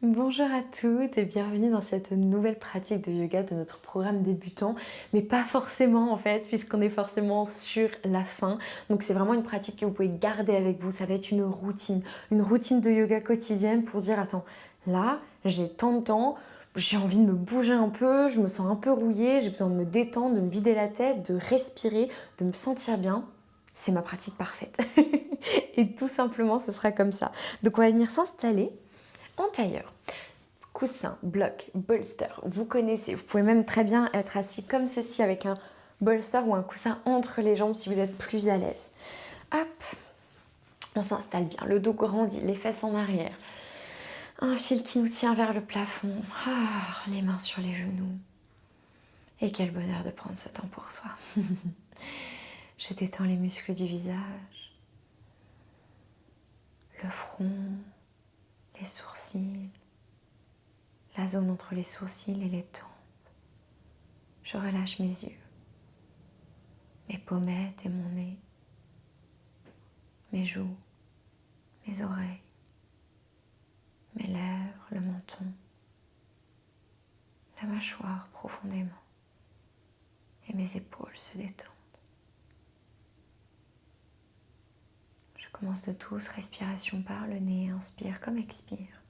Bonjour à toutes et bienvenue dans cette nouvelle pratique de yoga de notre programme débutant, mais pas forcément en fait, puisqu'on est forcément sur la fin. Donc c'est vraiment une pratique que vous pouvez garder avec vous, ça va être une routine de yoga quotidienne pour dire attends, là j'ai tant de temps, j'ai envie de me bouger un peu, je me sens un peu rouillée, j'ai besoin de me détendre, de me vider la tête, de respirer, de me sentir bien. C'est ma pratique parfaite. Et tout simplement ce sera comme ça. Donc on va venir s'installer en tailleur. Coussin, bloc, bolster, vous connaissez. Vous pouvez même très bien être assis comme ceci avec un bolster ou un coussin entre les jambes si vous êtes plus à l'aise. Hop, on s'installe bien, le dos grandit, les fesses en arrière. Un fil qui nous tient vers le plafond. Les mains sur les genoux. Et quel bonheur de prendre ce temps pour soi. Je détends les muscles du visage, le front, les sourcils, la zone entre les sourcils et les tempes. Je relâche mes yeux, mes pommettes et mon nez, mes joues, mes oreilles, mes lèvres, le menton, la mâchoire profondément et mes épaules se détendent. Je commence de douce respiration par le nez, inspire comme expire.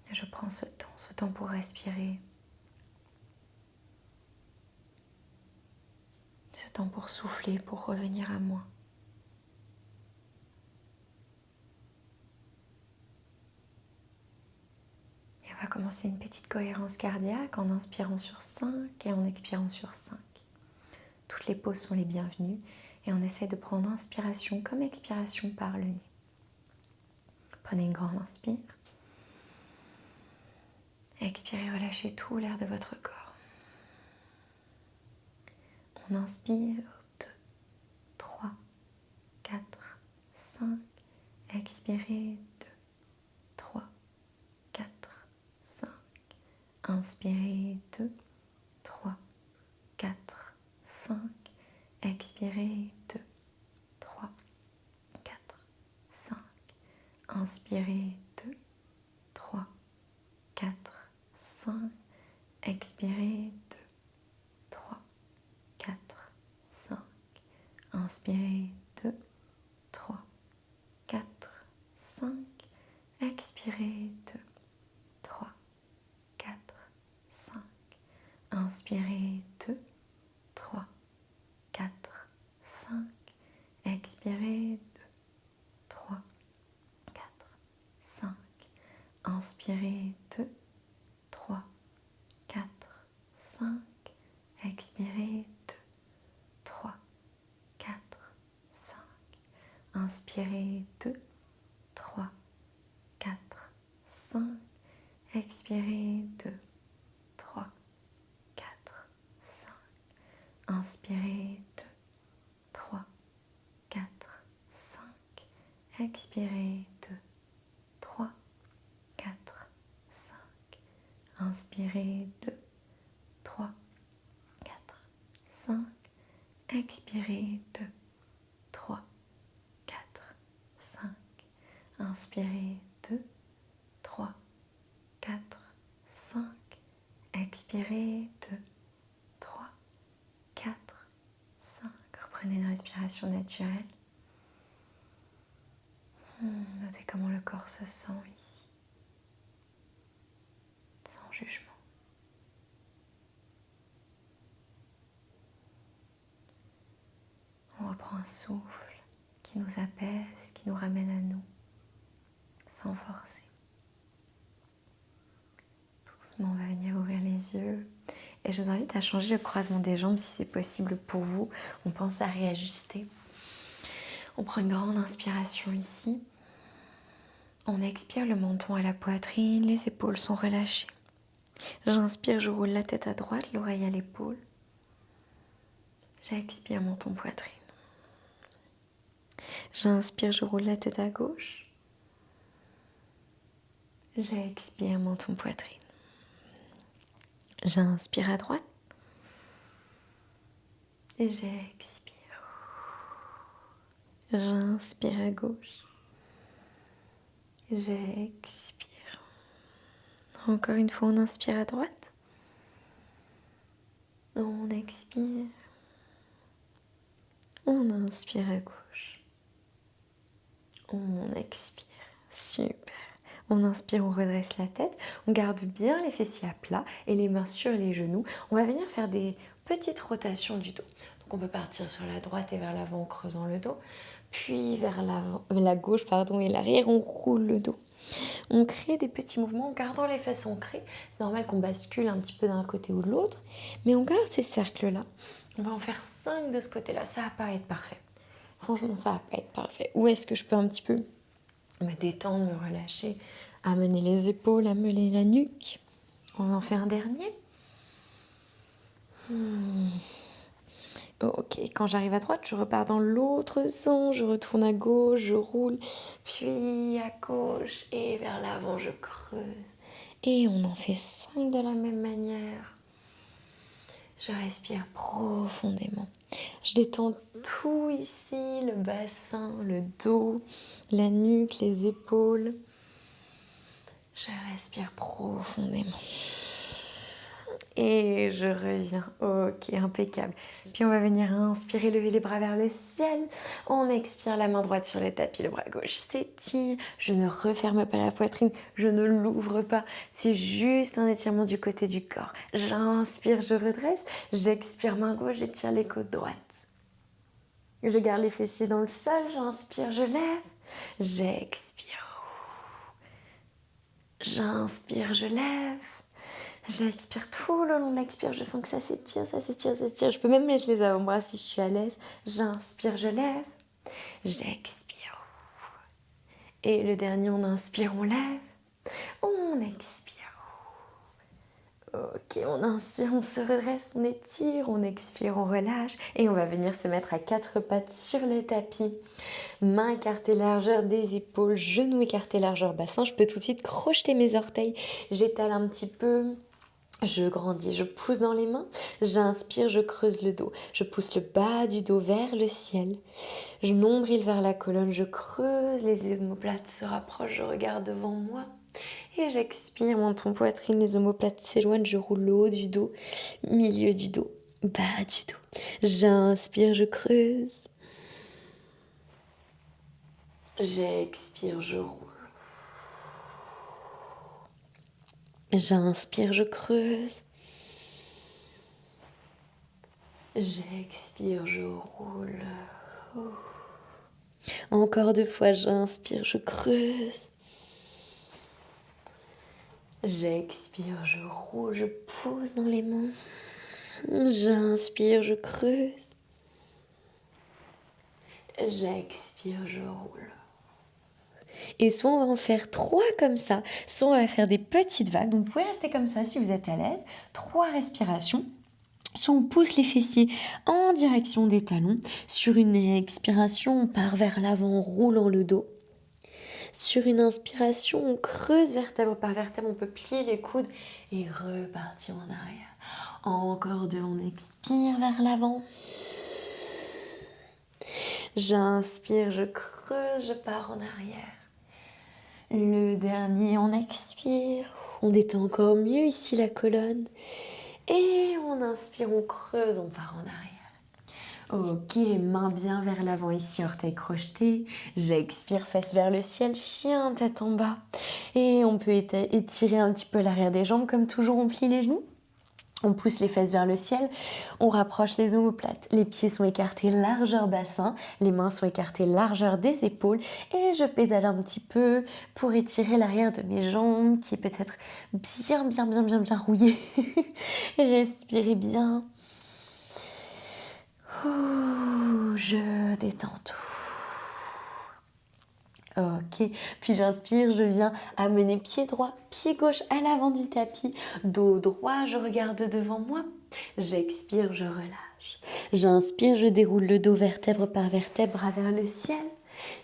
Et je prends ce temps pour respirer, ce temps pour souffler, pour revenir à moi. Et on va commencer une petite cohérence cardiaque en inspirant sur 5 et en expirant sur 5. Toutes les pauses sont les bienvenues et on essaie de prendre inspiration comme expiration par le nez. Prenez une grande inspire. Expirez, relâchez tout l'air de votre corps. On inspire 2, 3, 4, 5. Expirez 2, 3, 4, 5. Inspirez 2, 3, 4, 5. Expirez 2, 3, 4, 5. Inspirez 2, 3, 4, 5. Expirez 2, 3, 4, 5. Inspirez 2, 3, 4, 5. Expirez 2, 3, 4, 5. Inspirez 2, 3, 4, 5. Expirez 2, 3, 4, 5. Inspirez 2, 3, 4, 5. Expirez 2, 3, 4, 5. Inspirez 2, 3, 4, 5. Expirez 2, 3, 4, 5. Inspirez 2, 3, 4, 5. Expirez 2, 3, 4, 5. Inspirez 2, 3, 4, 5. Expirez 2, 3, 4, 5. Inspirez 2, 3, 4, 5. Expirez 2, 3, 4, 5. Reprenez une respiration naturelle. Notez comment le corps se sent ici, sans jugement. On reprend un souffle qui nous apaise, qui nous ramène à nous, sans forcer. Tout doucement, on va venir ouvrir les yeux. Et je vous invite à changer le croisement des jambes si c'est possible pour vous. On pense à réajuster. On prend une grande inspiration ici. On expire, le menton à la poitrine, les épaules sont relâchées. J'inspire, je roule la tête à droite, l'oreille à l'épaule. J'expire, menton, poitrine. J'inspire, je roule la tête à gauche. J'expire, menton, poitrine. J'inspire à droite. Et j'expire. J'inspire à gauche. J'expire. Encore une fois, on inspire à droite. On expire. On inspire à gauche. On expire. Super. On inspire, on redresse la tête. On garde bien les fessiers à plat et les mains sur les genoux. On va venir faire des petites rotations du dos. Donc on peut partir sur la droite et vers l'avant en creusant le dos. Puis vers la gauche et l'arrière, on roule le dos. On crée des petits mouvements en gardant les fesses ancrées. C'est normal qu'on bascule un petit peu d'un côté ou de l'autre, mais on garde ces cercles-là. On va en faire 5 de ce côté-là. Ça va pas être parfait. Franchement, ça va pas être parfait. Où est-ce que je peux un petit peu me détendre, me relâcher, amener les épaules, amener la nuque. On en fait un dernier. Ok, quand j'arrive à droite, je repars dans l'autre sens, je retourne à gauche, je roule, puis à gauche et vers l'avant, je creuse. Et on en fait 5 de la même manière. Je respire profondément. Je détends tout ici, le bassin, le dos, la nuque, les épaules. Je respire profondément. Et je reviens. Ok, impeccable. Puis on va venir inspirer, lever les bras vers le ciel. On expire, la main droite sur le tapis, le bras gauche s'étire. Je ne referme pas la poitrine, je ne l'ouvre pas. C'est juste un étirement du côté du corps. J'inspire, je redresse. J'expire, main gauche, j'étire les côtes droites. Je garde les fessiers dans le sol. J'inspire, je lève. J'expire. J'inspire, je lève. J'expire tout le long de l'expire, je sens que ça s'étire, ça s'étire, ça s'étire. Je peux même mettre les avant-bras si je suis à l'aise. J'inspire, je lève. J'expire. Et le dernier, on inspire, on lève. On expire. Ok, on inspire, on se redresse, on étire, on expire, on relâche. Et on va venir se mettre à 4 pattes sur le tapis. Mains écartées, largeur des épaules, genoux écartés, largeur bassin. Je peux tout de suite crocheter mes orteils. J'étale un petit peu. Je grandis, je pousse dans les mains, j'inspire, je creuse le dos, je pousse le bas du dos vers le ciel, je nombril vers la colonne, je creuse, les omoplates se rapprochent, je regarde devant moi et j'expire, menton, poitrine, les omoplates s'éloignent, je roule le haut du dos, milieu du dos, bas du dos, j'inspire, je creuse, j'expire, je roule. J'inspire, je creuse. J'expire, je roule. Encore 2 fois, j'inspire, je creuse. J'expire, je roule, je pousse dans les mains. J'inspire, je creuse. J'expire, je roule. Et soit on va en faire 3 comme ça, soit on va faire des petites vagues. Donc vous pouvez rester comme ça si vous êtes à l'aise. 3 respirations. Soit on pousse les fessiers en direction des talons. Sur une expiration, on part vers l'avant en roulant le dos. Sur une inspiration, on creuse vertèbre par vertèbre. On peut plier les coudes et repartir en arrière. Encore 2, on expire vers l'avant. J'inspire, je creuse, je pars en arrière. Le dernier, on expire. On détend encore mieux ici la colonne. Et on inspire, on creuse, on part en arrière. Ok, main bien vers l'avant ici, orteil crocheté. J'expire, fesses vers le ciel, chien, tête en bas. Et on peut étirer un petit peu l'arrière des jambes. Comme toujours, on plie les genoux. On pousse les fesses vers le ciel, on rapproche les omoplates, les pieds sont écartés largeur bassin, les mains sont écartées largeur des épaules et je pédale un petit peu pour étirer l'arrière de mes jambes qui est peut-être bien rouillé. Respirez bien. Je détends tout. Ok, puis j'inspire, je viens amener pied droit, pied gauche à l'avant du tapis, dos droit, je regarde devant moi. J'expire, je relâche. J'inspire, je déroule le dos vertèbre par vertèbre, bras vers le ciel.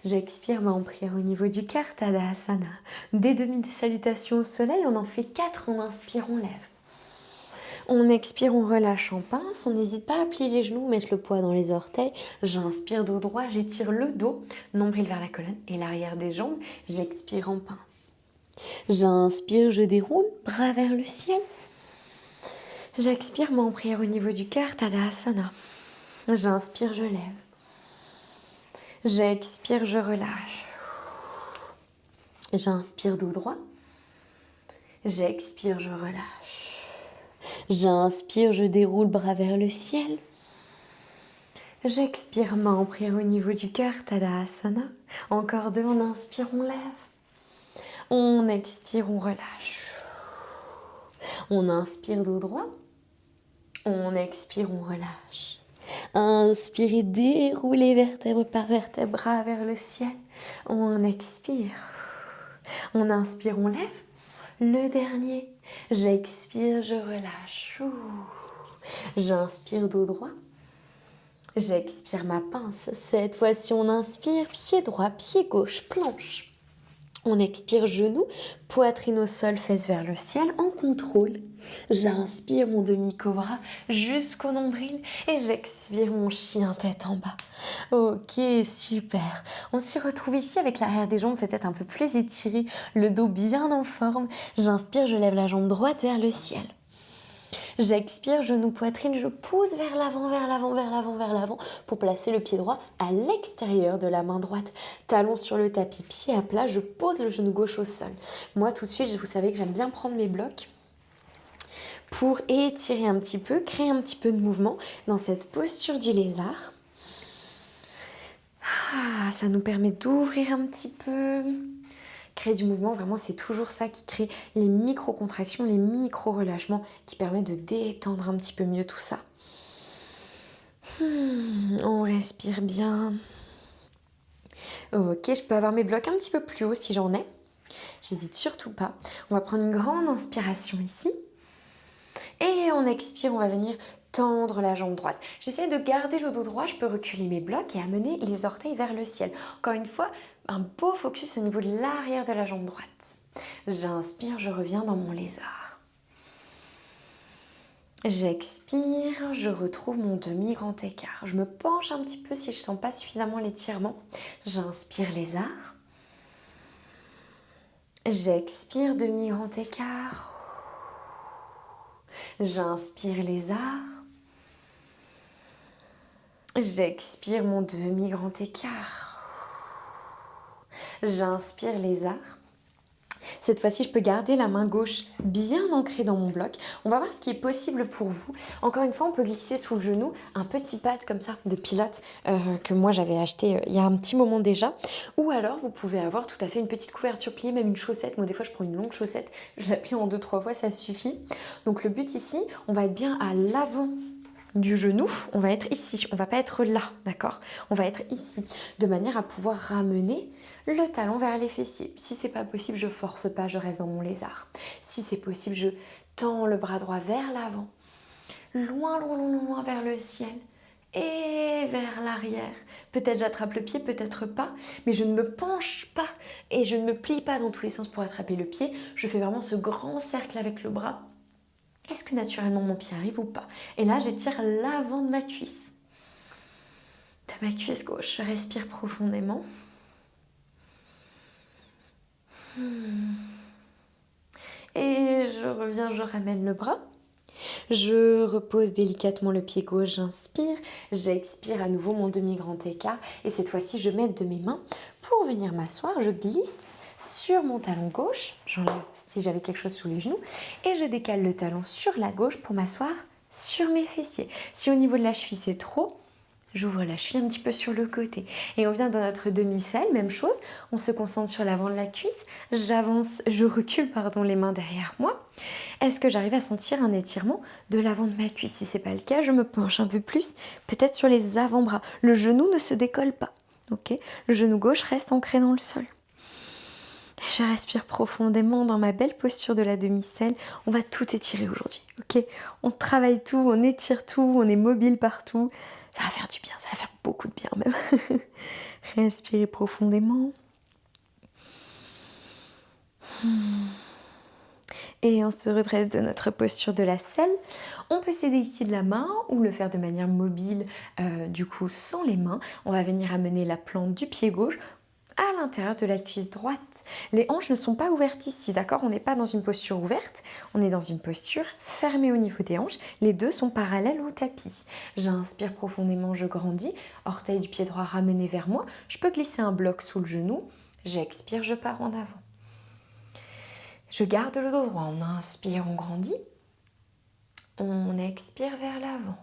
J'expire, main en prière au niveau du cœur, Tadasana. Des salutations au soleil, on en fait 4, on inspire, on lève. On expire, on relâche en pince. On n'hésite pas à plier les genoux, mettre le poids dans les orteils. J'inspire dos droit, j'étire le dos, nombril vers la colonne et l'arrière des jambes. J'expire en pince. J'inspire, je déroule, bras vers le ciel. J'expire, main en prière au niveau du cœur, Tadasana. J'inspire, je lève. J'expire, je relâche. J'inspire, dos droit. J'expire, je relâche. J'inspire, je déroule, bras vers le ciel. J'expire, main en prière au niveau du cœur, Tadasana. Encore deux, on inspire, on lève. On expire, on relâche. On inspire, dos droit. On expire, on relâche. Inspirez, déroulez vertèbre par vertèbre, bras vers le ciel. On expire. On inspire, on lève. Le dernier. J'expire, je relâche. J'inspire, dos droit. J'expire ma pince. Cette fois-ci, on inspire, pied droit, pied gauche, planche. On expire, genou, poitrine au sol, fesses vers le ciel, en contrôle. J'inspire mon demi-cobra jusqu'au nombril et j'expire mon chien tête en bas. Ok, super. On s'y retrouve ici avec l'arrière des jambes peut-être un peu plus étiré, le dos bien en forme. J'inspire, je lève la jambe droite vers le ciel. J'expire, genou, poitrine, je pousse vers l'avant, vers l'avant, vers l'avant, vers l'avant pour placer le pied droit à l'extérieur de la main droite. Talon sur le tapis, pied à plat, je pose le genou gauche au sol. Moi, tout de suite, vous savez que j'aime bien prendre mes blocs pour étirer un petit peu, créer un petit peu de mouvement dans cette posture du lézard. Ça nous permet d'ouvrir un petit peu. Créer du mouvement, vraiment, c'est toujours ça qui crée les micro-contractions, les micro-relâchements qui permettent de détendre un petit peu mieux tout ça. On respire bien. Ok, je peux avoir mes blocs un petit peu plus haut si j'en ai. J'hésite surtout pas. On va prendre une grande inspiration ici. Et on expire, on va venir tendre la jambe droite. J'essaie de garder le dos droit, je peux reculer mes blocs et amener les orteils vers le ciel. Encore une fois, un beau focus au niveau de l'arrière de la jambe droite. J'inspire, je reviens dans mon lézard. J'expire, je retrouve mon demi-grand écart. Je me penche un petit peu si je ne sens pas suffisamment l'étirement. J'inspire, lézard. J'expire, demi-grand écart. J'inspire, lézard. J'expire mon demi-grand écart. J'inspire, lézard. Cette fois-ci, je peux garder la main gauche bien ancrée dans mon bloc. On va voir ce qui est possible pour vous. Encore une fois, on peut glisser sous le genou un petit pad comme ça de pilates que moi j'avais acheté il y a un petit moment déjà. Ou alors, vous pouvez avoir tout à fait une petite couverture pliée, même une chaussette. Moi, des fois, je prends une longue chaussette. Je la plie en 2-3 fois, ça suffit. Donc, le but ici, on va être bien à l'avant du genou, on va être ici, on va pas être là, d'accord? On va être ici, de manière à pouvoir ramener le talon vers les fessiers. Si c'est pas possible, je force pas, je reste dans mon lézard. Si c'est possible, je tends le bras droit vers l'avant, loin, loin, loin, loin vers le ciel et vers l'arrière. Peut-être j'attrape le pied, peut-être pas, mais je ne me penche pas et je ne me plie pas dans tous les sens pour attraper le pied. Je fais vraiment ce grand cercle avec le bras. Est-ce que naturellement mon pied arrive ou pas? Et là, j'étire l'avant de ma cuisse. De ma cuisse gauche, je respire profondément. Et je reviens, je ramène le bras. Je repose délicatement le pied gauche, j'inspire. J'expire à nouveau mon demi-grand écart. Et cette fois-ci, je m'aide de mes mains pour venir m'asseoir. Je glisse sur mon talon gauche, j'enlève si j'avais quelque chose sous les genoux, et je décale le talon sur la gauche pour m'asseoir sur mes fessiers. Si au niveau de la cheville c'est trop, j'ouvre la cheville un petit peu sur le côté. Et on vient dans notre demi-selle, même chose, on se concentre sur l'avant de la cuisse, je recule les mains derrière moi. Est-ce que j'arrive à sentir un étirement de l'avant de ma cuisse? Si ce n'est pas le cas, je me penche un peu plus, peut-être sur les avant-bras. Le genou ne se décolle pas, ok? Le genou gauche reste ancré dans le sol. Je respire profondément dans ma belle posture de la demi-selle. On va tout étirer aujourd'hui, ok? On travaille tout, on étire tout, on est mobile partout. Ça va faire du bien, ça va faire beaucoup de bien même. Respirez profondément. Et on se redresse de notre posture de la selle. On peut s'aider ici de la main ou le faire de manière mobile, du coup sans les mains. On va venir amener la plante du pied gauche à l'intérieur de la cuisse droite. Les hanches ne sont pas ouvertes ici, d'accord? On n'est pas dans une posture ouverte, on est dans une posture fermée au niveau des hanches. Les deux sont parallèles au tapis. J'inspire profondément, je grandis. Orteil du pied droit ramené vers moi. Je peux glisser un bloc sous le genou. J'expire, je pars en avant. Je garde le dos droit. On inspire, on grandit. On expire vers l'avant.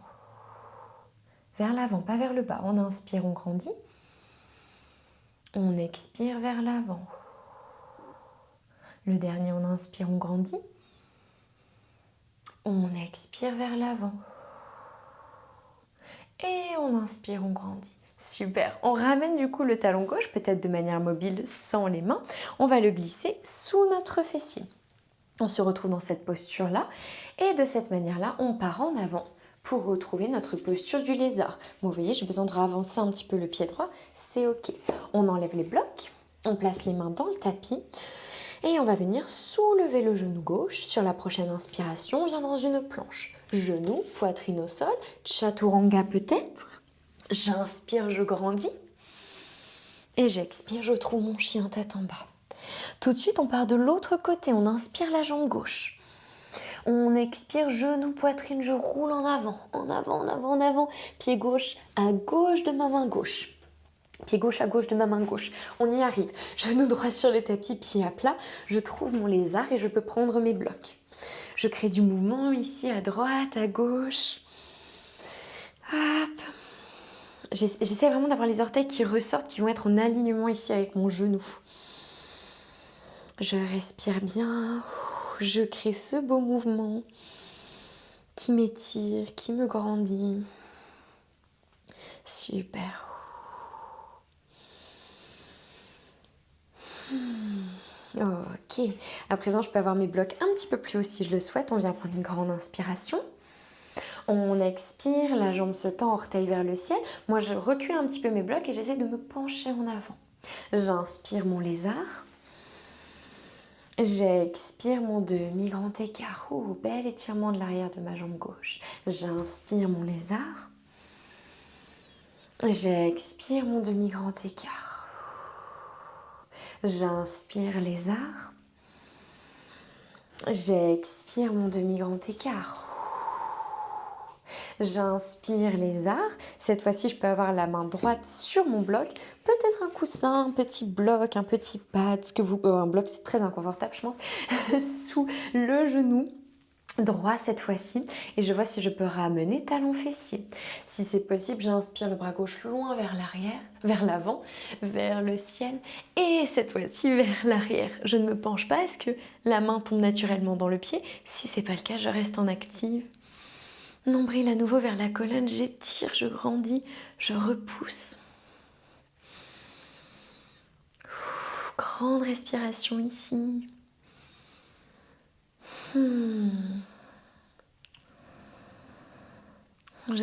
Vers l'avant, pas vers le bas. On inspire, on grandit. On expire vers l'avant. Le dernier, on inspire, on grandit. On expire vers l'avant. Et on inspire, on grandit. Super. On ramène du coup le talon gauche, peut-être de manière mobile sans les mains. On va le glisser sous notre fessier. On se retrouve dans cette posture-là. Et de cette manière-là, on part en avant pour retrouver notre posture du lézard. Bon, vous voyez, j'ai besoin de ravancer un petit peu le pied droit. C'est OK. On enlève les blocs. On place les mains dans le tapis. Et on va venir soulever le genou gauche. Sur la prochaine inspiration, on vient dans une planche. Genou, poitrine au sol, chaturanga peut-être. J'inspire, je grandis. Et j'expire, je trouve mon chien tête en bas. Tout de suite, on part de l'autre côté. On inspire la jambe gauche. On expire, genou, poitrine, je roule en avant. En avant, en avant, en avant. Pied gauche à gauche de ma main gauche. Pied gauche à gauche de ma main gauche. On y arrive. Genou droit sur le tapis, pied à plat. Je trouve mon lézard et je peux prendre mes blocs. Je crée du mouvement ici à droite, à gauche. Hop. J'essaie vraiment d'avoir les orteils qui ressortent, qui vont être en alignement ici avec mon genou. Je respire bien. Je crée ce beau mouvement qui m'étire, qui me grandit. Super. Ok. À présent, je peux avoir mes blocs un petit peu plus haut si je le souhaite. On vient prendre une grande inspiration. On expire, la jambe se tend, orteil vers le ciel. Moi, je recule un petit peu mes blocs et j'essaie de me pencher en avant. J'inspire mon lézard. J'expire mon demi-grand écart. Oh, bel étirement de l'arrière de ma jambe gauche. J'inspire mon lézard. J'expire mon demi-grand écart. J'inspire lézard. J'expire mon demi-grand écart. J'inspire lézard. Cette fois-ci, je peux avoir la main droite sur mon bloc. Peut-être un coussin, un petit bloc, un petit pad. Un bloc, c'est très inconfortable, je pense. Sous le genou droit cette fois-ci. Et je vois si je peux ramener talon fessier. Si c'est possible, j'inspire le bras gauche loin vers l'arrière, vers l'avant, vers le ciel. Et cette fois-ci, vers l'arrière. Je ne me penche pas. Est-ce que la main tombe naturellement dans le pied? Si c'est pas le cas, je reste en active. Nombril à nouveau vers la colonne, j'étire, je grandis, je repousse. Grande respiration ici. Je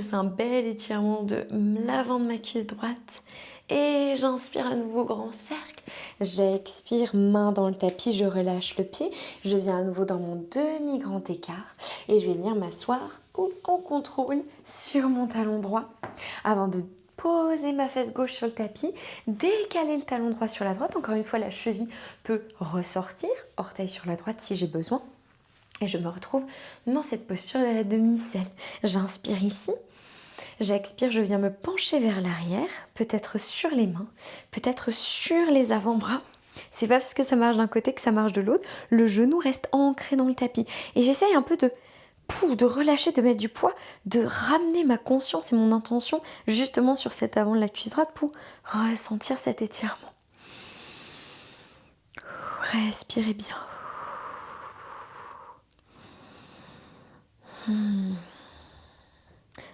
sens un bel étirement de l'avant de ma cuisse droite. Et j'inspire à nouveau, grand cercle. J'expire, main dans le tapis, je relâche le pied. Je viens à nouveau dans mon demi-grand écart. Et je vais venir m'asseoir en contrôle sur mon talon droit. Avant de poser ma fesse gauche sur le tapis, décaler le talon droit sur la droite. Encore une fois, la cheville peut ressortir. Orteil sur la droite si j'ai besoin. Et je me retrouve dans cette posture de la demi-selle. J'inspire ici. J'expire, je viens me pencher vers l'arrière, peut-être sur les mains, peut-être sur les avant-bras. C'est pas parce que ça marche d'un côté que ça marche de l'autre. Le genou reste ancré dans le tapis. Et j'essaye un peu de relâcher, de mettre du poids, de ramener ma conscience et mon intention justement sur cet avant de la cuisse droite pour ressentir cet étirement. Respirez bien.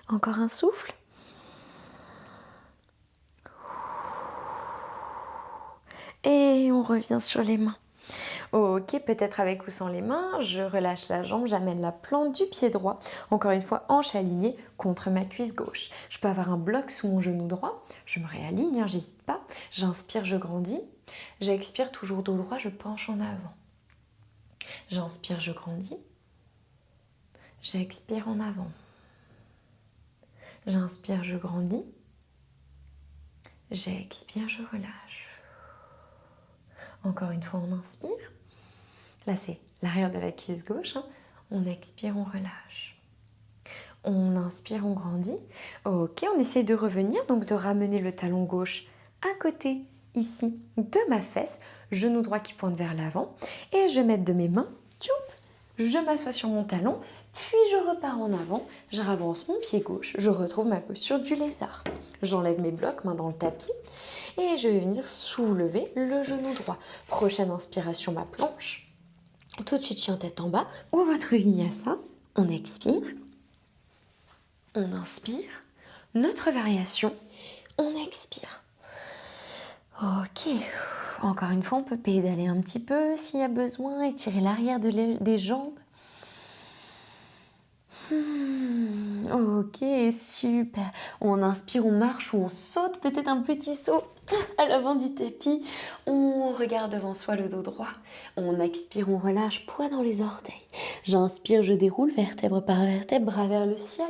Encore un souffle. Et on revient sur les mains. Ok, peut-être avec ou sans les mains, je relâche la jambe, j'amène la plante du pied droit. Encore une fois, hanche alignée contre ma cuisse gauche. Je peux avoir un bloc sous mon genou droit. Je me réaligne, j'hésite pas. J'inspire, je grandis. J'expire, toujours dos droit, je penche en avant. J'inspire, je grandis. J'expire en avant. J'inspire, je grandis. J'expire, je relâche. Encore une fois, on inspire. Là, c'est l'arrière de la cuisse gauche. On expire, on relâche. On inspire, on grandit. Ok, on essaye de revenir, donc de ramener le talon gauche à côté, ici, de ma fesse. Genou droit qui pointe vers l'avant. Et je mets de mes mains, tchoup, je m'assois sur mon talon, puis je repars en avant, je ravance mon pied gauche, je retrouve ma posture du lézard. J'enlève mes blocs, main dans le tapis, et je vais venir soulever le genou droit. Prochaine inspiration, ma planche. Tout de suite, chien tête en bas, ou votre vinyasa. On expire, on inspire. Notre variation, on expire. Ok, encore une fois, on peut pédaler un petit peu s'il y a besoin, étirer l'arrière des jambes. Ok, super. On inspire, on marche ou on saute, peut-être un petit saut à l'avant du tapis. On regarde devant soi le dos droit. On expire, on relâche, poids dans les orteils. J'inspire, je déroule vertèbre par vertèbre, bras vers le ciel.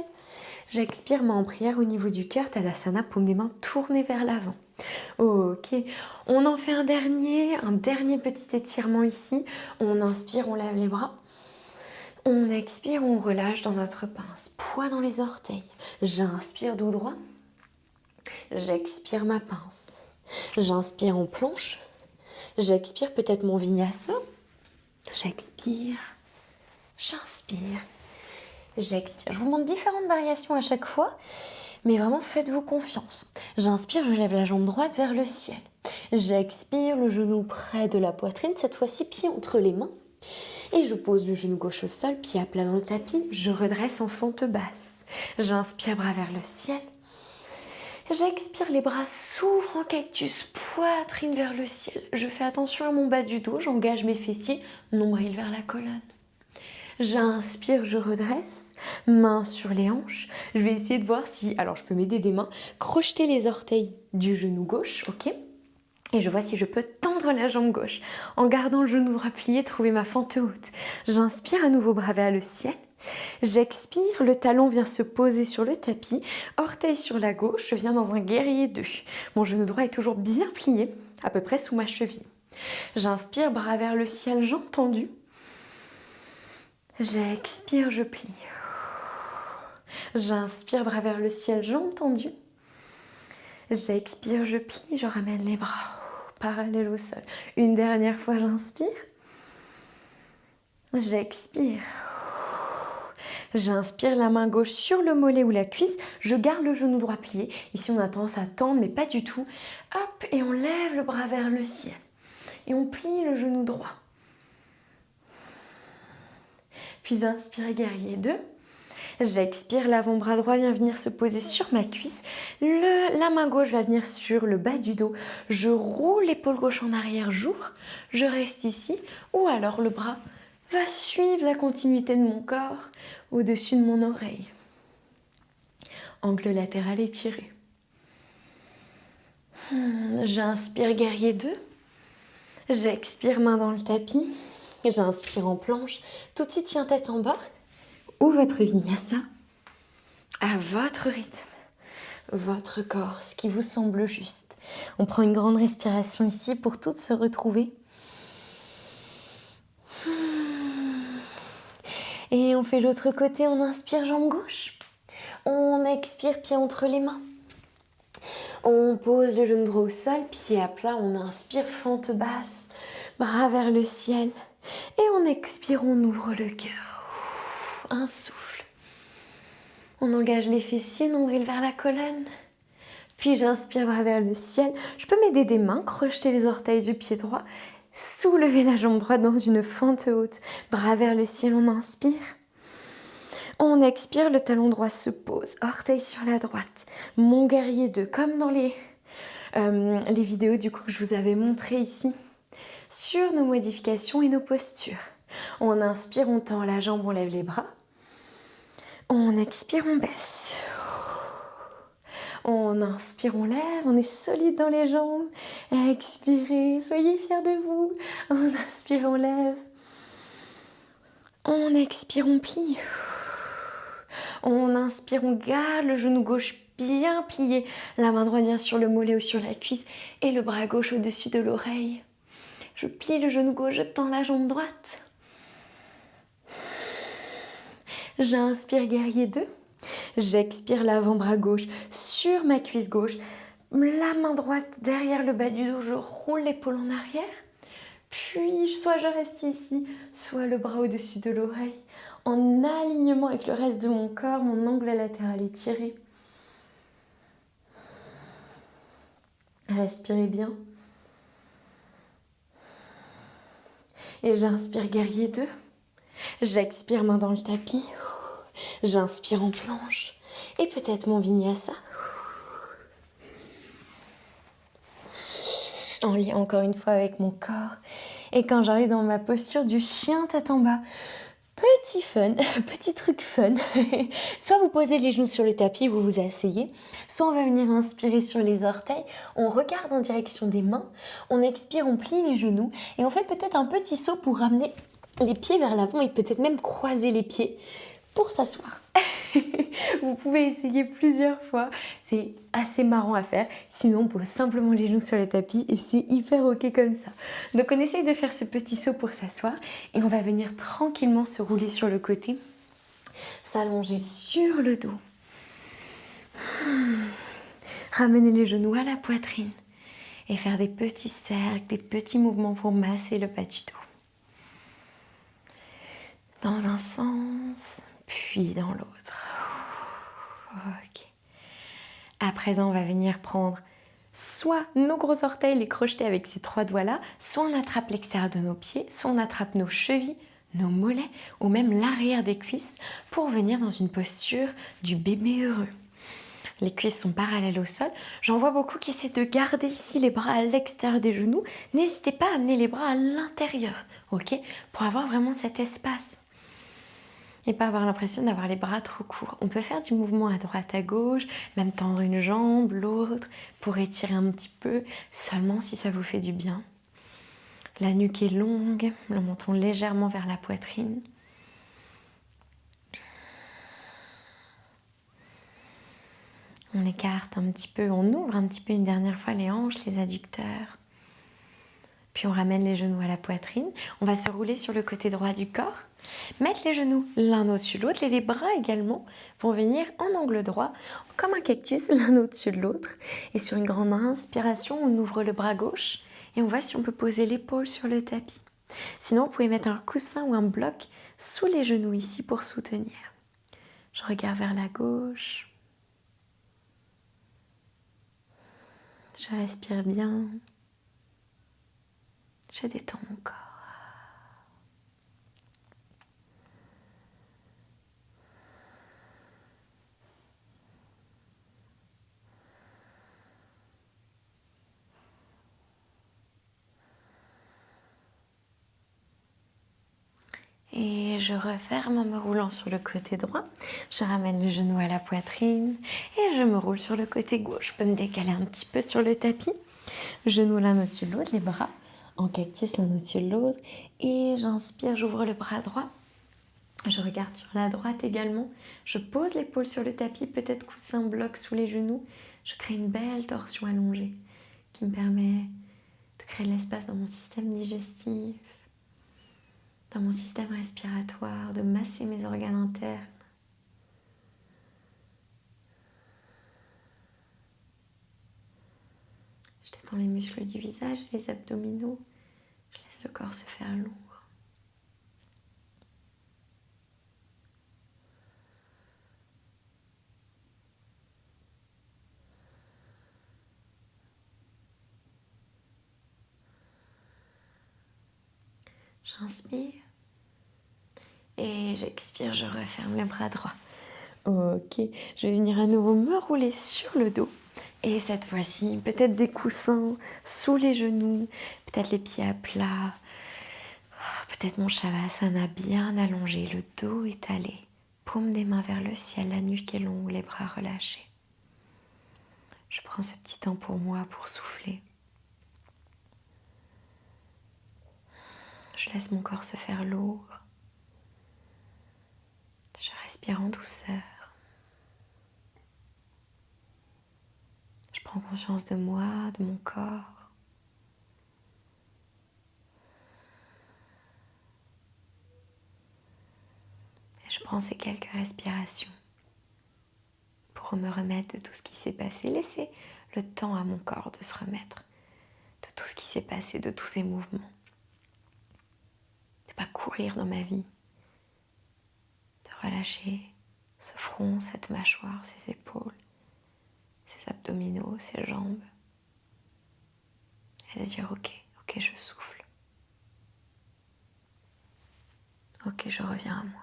J'expire, main en prière au niveau du cœur, Tadasana, paume des mains tournées vers l'avant. Ok, on en fait un dernier petit étirement ici. On inspire, on lève les bras. On expire, on relâche dans notre pince. Poids dans les orteils. J'inspire dos droit. J'expire ma pince. J'inspire en planche. J'expire peut-être mon vinyasa. J'expire. J'inspire. J'expire. Je vous montre différentes variations à chaque fois, mais vraiment faites-vous confiance. J'inspire, je lève la jambe droite vers le ciel. J'expire, le genou près de la poitrine, cette fois-ci pied entre les mains. Et je pose le genou gauche au sol, pied à plat dans le tapis. Je redresse en fente basse. J'inspire, bras vers le ciel. J'expire, les bras s'ouvrent en cactus, poitrine vers le ciel. Je fais attention à mon bas du dos, j'engage mes fessiers, nombril vers la colonne. J'inspire, je redresse, mains sur les hanches. Je vais essayer de voir si, alors je peux m'aider des mains, crocheter les orteils du genou gauche, ok ? Et je vois si je peux tendre la jambe gauche. En gardant le genou droit plié, trouver ma fente haute. J'inspire à nouveau, bras vers le ciel. J'expire, le talon vient se poser sur le tapis. Orteil sur la gauche, je viens dans un guerrier 2. Mon genou droit est toujours bien plié, à peu près sous ma cheville. J'inspire, bras vers le ciel, jambes tendues. J'expire, je plie. J'inspire, bras vers le ciel, jambes tendues. J'expire, je plie, je ramène les bras parallèles au sol. Une dernière fois, j'inspire. J'expire. J'inspire, la main gauche sur le mollet ou la cuisse. Je garde le genou droit plié. Ici, on a tendance à tendre, mais pas du tout. Hop, et on lève le bras vers le ciel. Et on plie le genou droit. Puis j'inspire, guerrier 2. J'expire, l'avant-bras droit vient venir se poser sur ma cuisse. La main gauche va venir sur le bas du dos. Je roule l'épaule gauche en arrière, j'ouvre. Je reste ici. Ou alors le bras va suivre la continuité de mon corps au-dessus de mon oreille. Angle latéral étiré. J'inspire, guerrier 2. J'expire, main dans le tapis. J'inspire en planche. Tout de suite, chien tête en bas. Ou votre vinyasa à votre rythme, votre corps, ce qui vous semble juste. On prend une grande respiration ici pour toutes se retrouver. Et on fait l'autre côté, on inspire jambe gauche. On expire, pied entre les mains. On pose le genou droit au sol, pied à plat, on inspire, fente basse, bras vers le ciel. Et on expire, on ouvre le cœur. Un souffle. On engage les fessiers, nombril vers la colonne. Puis j'inspire, bras vers le ciel. Je peux m'aider des mains, crocheter les orteils du pied droit, soulever la jambe droite dans une fente haute. Bras vers le ciel, on inspire. On expire, le talon droit se pose, orteil sur la droite. Mon guerrier 2, comme dans les vidéos du coup que je vous avais montré ici, sur nos modifications et nos postures. On inspire, on tend la jambe, on lève les bras. On expire, on baisse. On inspire, on lève, on est solide dans les jambes. Expirez, soyez fiers de vous. On inspire, on lève. On expire, on plie. On inspire, on garde le genou gauche bien plié. La main droite vient sur le mollet ou sur la cuisse et le bras gauche au-dessus de l'oreille. Je plie le genou gauche, je tends la jambe droite. J'inspire, guerrier 2. J'expire, l'avant-bras gauche sur ma cuisse gauche. La main droite derrière le bas du dos, je roule l'épaule en arrière. Puis, soit je reste ici, soit le bras au-dessus de l'oreille. En alignement avec le reste de mon corps, mon angle latéral est tiré. Respirez bien. Et j'inspire, guerrier 2. J'expire, main dans le tapis. J'inspire en planche. Et peut-être mon vinyasa. En lien encore une fois avec mon corps. Et quand j'arrive dans ma posture du chien tête en bas, petit fun, petit truc fun. Soit vous posez les genoux sur le tapis, vous vous asseyez. Soit on va venir inspirer sur les orteils. On regarde en direction des mains. On expire, on plie les genoux. Et on fait peut-être un petit saut pour ramener les pieds vers l'avant et peut-être même croiser les pieds pour s'asseoir. Vous pouvez essayer plusieurs fois, c'est assez marrant à faire. Sinon, on pose simplement les genoux sur le tapis et c'est hyper ok comme ça. Donc on essaye de faire ce petit saut pour s'asseoir et on va venir tranquillement se rouler sur le côté, s'allonger sur le dos. Ramener les genoux à la poitrine et faire des petits cercles, des petits mouvements pour masser le bas du dos. Dans un sens, puis dans l'autre. Ok. À présent, on va venir prendre soit nos gros orteils, les crocheter avec ces 3 doigts-là, soit on attrape l'extérieur de nos pieds, soit on attrape nos chevilles, nos mollets ou même l'arrière des cuisses pour venir dans une posture du bébé heureux. Les cuisses sont parallèles au sol. J'en vois beaucoup qui essaient de garder ici les bras à l'extérieur des genoux. N'hésitez pas à amener les bras à l'intérieur, ok, pour avoir vraiment cet espace. Et pas avoir l'impression d'avoir les bras trop courts. On peut faire du mouvement à droite, à gauche, même tendre une jambe, l'autre, pour étirer un petit peu, seulement si ça vous fait du bien. La nuque est longue, le menton légèrement vers la poitrine. On écarte un petit peu, on ouvre un petit peu une dernière fois les hanches, les adducteurs. Puis on ramène les genoux à la poitrine. On va se rouler sur le côté droit du corps. Mettre les genoux l'un au-dessus de l'autre et les bras également vont venir en angle droit, comme un cactus, l'un au-dessus de l'autre. Et sur une grande inspiration, on ouvre le bras gauche et on voit si on peut poser l'épaule sur le tapis. Sinon, vous pouvez mettre un coussin ou un bloc sous les genoux ici pour soutenir. Je regarde vers la gauche. Je respire bien. Je détends mon corps. Et je referme en me roulant sur le côté droit. Je ramène le genou à la poitrine et je me roule sur le côté gauche. Je peux me décaler un petit peu sur le tapis. Genoux l'un au-dessus de l'autre, les bras en cactus l'un au-dessus de l'autre. Et j'inspire, j'ouvre le bras droit. Je regarde sur la droite également. Je pose l'épaule sur le tapis, peut-être coussin bloc sous les genoux. Je crée une belle torsion allongée qui me permet de créer de l'espace dans mon système digestif, dans mon système respiratoire, de masser mes organes internes. Je détends les muscles du visage, les abdominaux. Je laisse le corps se faire lourd. J'inspire et j'expire, je referme le bras droit. Ok, je vais venir à nouveau me rouler sur le dos. Et cette fois-ci, peut-être des coussins sous les genoux, peut-être les pieds à plat, peut-être mon shavasana bien allongé, le dos étalé, paume des mains vers le ciel, la nuque est longue, les bras relâchés. Je prends ce petit temps pour moi, pour souffler. Je laisse mon corps se faire lourd. respire en douceur. Je prends conscience de moi, de mon corps. Et je prends ces quelques respirations pour me remettre de tout ce qui s'est passé. Laisser le temps à mon corps de se remettre de tout ce qui s'est passé, de tous ces mouvements. De pas courir dans ma vie. De relâcher ce front, cette mâchoire, ces épaules, ces abdominaux, ces jambes. Et de dire ok, je souffle. Ok, je reviens à moi.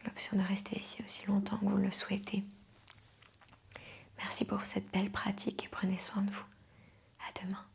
L'option de rester ici aussi longtemps que vous le souhaitez. Merci pour cette belle pratique et prenez soin de vous. À demain.